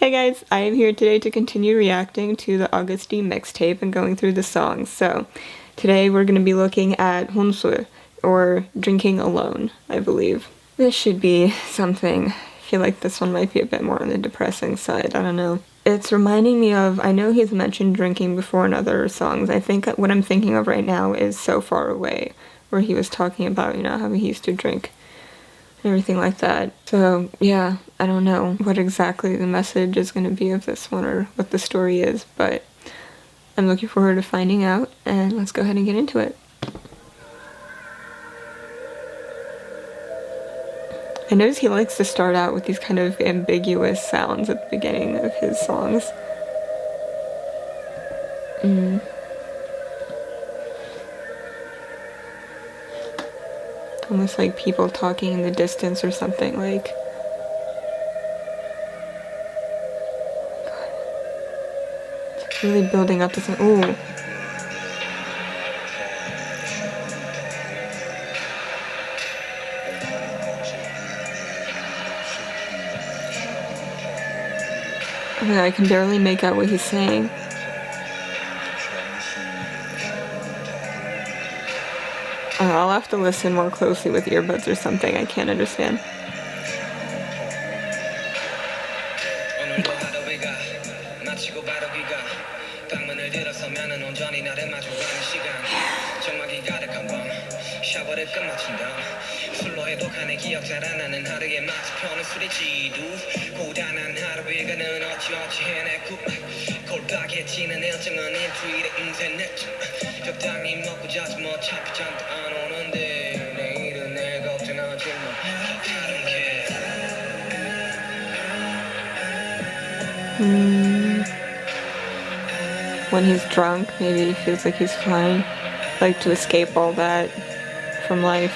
Hey guys, I am here today to continue reacting to the AGUST mixtape and going through the songs. So today we're going to be looking at Honsool, or Drinking Alone, I believe. This should be something. I feel like this one might be a bit more on the depressing side, I don't know. It's reminding me of, I know he's mentioned drinking before in other songs. I think what I'm thinking of right now is So Far Away, where he was talking about, you know, how he used to drink and everything like that. So yeah, I don't know what exactly the message is going to be of this one or what the story is, but I'm looking forward to finding out, and let's go ahead and get into it. I notice he likes to start out with these kind of ambiguous sounds at the beginning of his songs. Almost like people talking in the distance or something, like. God. It's really building up to some. Ooh. Okay, I can barely make out what he's saying. I'll have to listen more closely with earbuds or something. I can't understand. When he's drunk, maybe he feels like he's flying, like to escape all that from life.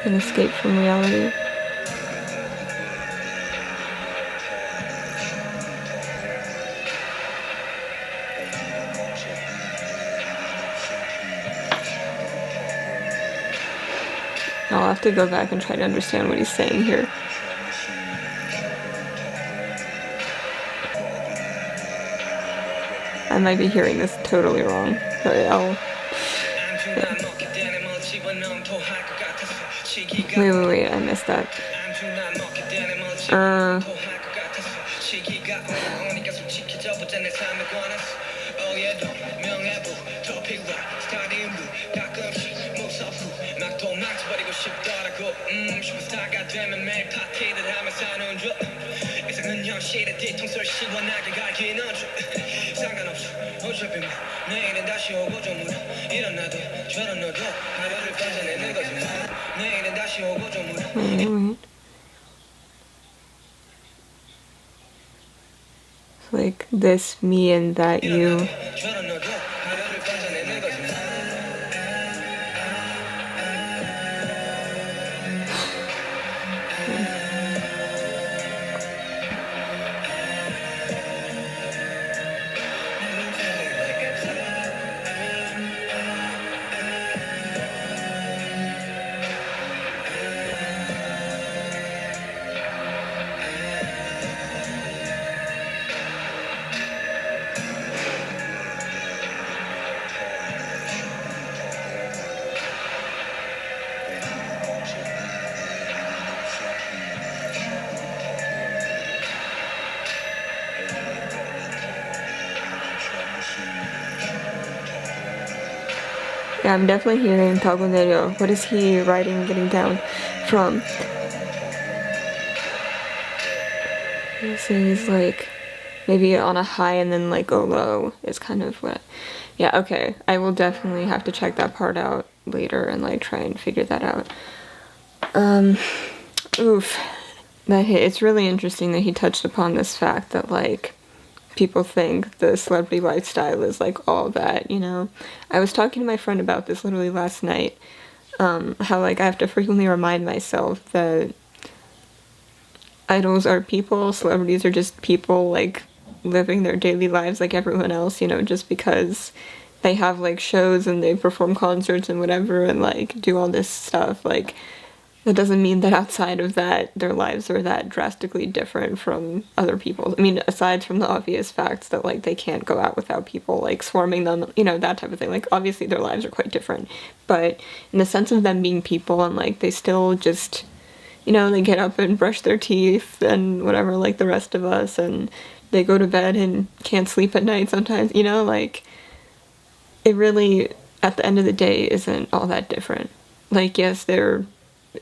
An escape from reality. I'll have to go back and try to understand what he's saying here. I might be hearing this totally wrong, but I'll... Wait, I missed that. Like this, me, and that you. Yeah, I'm definitely hearing Tagonerio. What is he writing, getting down from? So he's like, maybe on a high and then like go low is kind of what. Yeah, okay. I will definitely have to check that part out later and like try and figure that out. Oof. It's really interesting that he touched upon this fact that like people think the celebrity lifestyle is like all that, you know. I was talking to my friend about this literally last night, how like I have to frequently remind myself that idols are people, celebrities are just people like living their daily lives like everyone else, you know, just because they have like shows and they perform concerts and whatever and like do all this stuff. Like, that doesn't mean that outside of that, their lives are that drastically different from other people's. I mean, aside from the obvious facts that, like, they can't go out without people, like, swarming them, you know, that type of thing. Like, obviously their lives are quite different. But in the sense of them being people and, like, they still just, you know, they get up and brush their teeth and whatever, like the rest of us, and they go to bed and can't sleep at night sometimes, you know, like, it really, at the end of the day, isn't all that different. Like, yes, their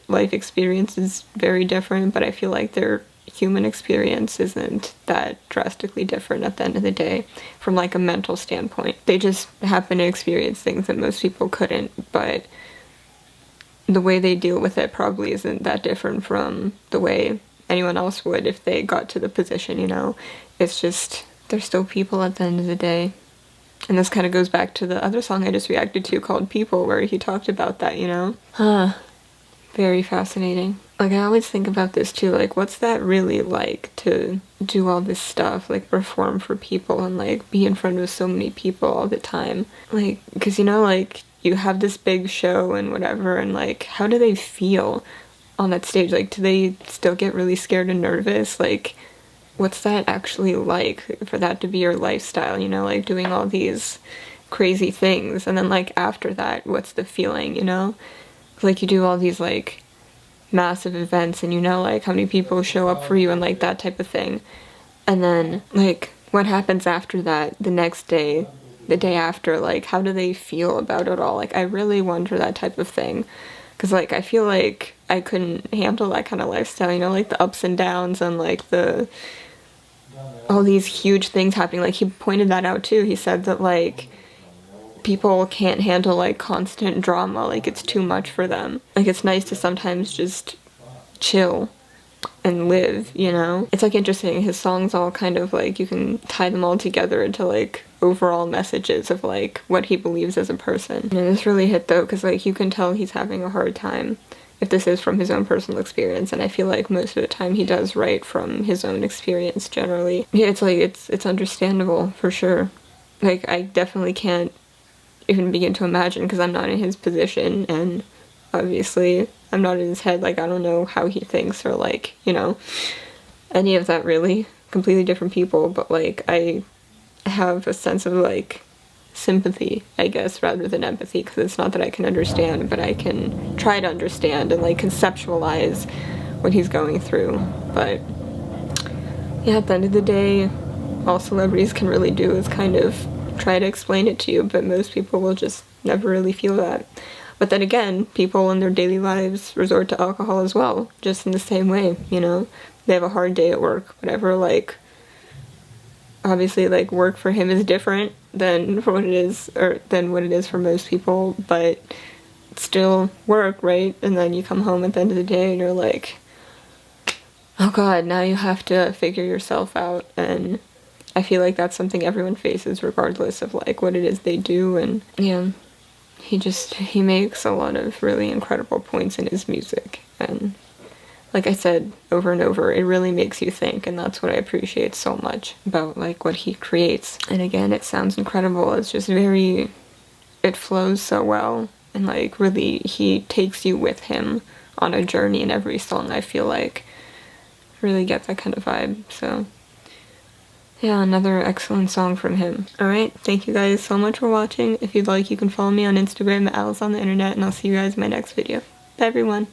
life experience is very different, but I feel like their human experience isn't that drastically different at the end of the day from like a mental standpoint. They just happen to experience things that most people couldn't, but the way they deal with it probably isn't that different from the way anyone else would if they got to the position, you know? It's just, they're still people at the end of the day. And this kind of goes back to the other song I just reacted to called People, where he talked about that, you know? Very fascinating. Like, I always think about this too, like, what's that really like to do all this stuff, like, perform for people and, like, be in front of so many people all the time? Like, because, you know, like, you have this big show and whatever, and, like, how do they feel on that stage? Like, do they still get really scared and nervous? Like, what's that actually like for that to be your lifestyle, you know, like, doing all these crazy things? And then, like, after that, what's the feeling, you know? Like, you do all these, like, massive events and you know, like, how many people show up for you and, like, that type of thing. And then, like, what happens after that, the next day, the day after, like, how do they feel about it all? Like, I really wonder that type of thing. Because, like, I feel like I couldn't handle that kind of lifestyle, you know, like, the ups and downs and, like, all these huge things happening. Like, he pointed that out, too. He said that, like, people can't handle, like, constant drama, like, it's too much for them. Like, it's nice to sometimes just chill and live, you know? It's, like, interesting, his songs all kind of, like, you can tie them all together into, like, overall messages of, like, what he believes as a person. And this really hit, though, because, like, you can tell he's having a hard time if this is from his own personal experience, and I feel like most of the time he does write from his own experience, generally. Yeah, it's, like, it's understandable, for sure. Like, I definitely can't even begin to imagine, because I'm not in his position, and obviously I'm not in his head. Like, I don't know how he thinks, or, like, you know, any of that, really. Completely different people, but, like, I have a sense of, like, sympathy, I guess, rather than empathy, because it's not that I can understand, but I can try to understand and, like, conceptualize what he's going through. But yeah, at the end of the day, all celebrities can really do is kind of try to explain it to you, but most people will just never really feel that. But then again, people in their daily lives resort to alcohol as well, just in the same way, you know? They have a hard day at work, whatever, like, obviously, like, work for him is different than what it is for most people, but it's still work, right? And then you come home at the end of the day and you're like, oh god, now you have to figure yourself out. And I feel like that's something everyone faces regardless of, like, what it is they do. And yeah, he makes a lot of really incredible points in his music, and like I said over and over, it really makes you think, and that's what I appreciate so much about, like, what he creates. And again, it sounds incredible. It's just it flows so well, and, like, really, he takes you with him on a journey in every song, I feel like. Really get that kind of vibe, so yeah, another excellent song from him. Alright, thank you guys so much for watching. If you'd like, you can follow me on Instagram at Alice on the Internet, and I'll see you guys in my next video. Bye, everyone!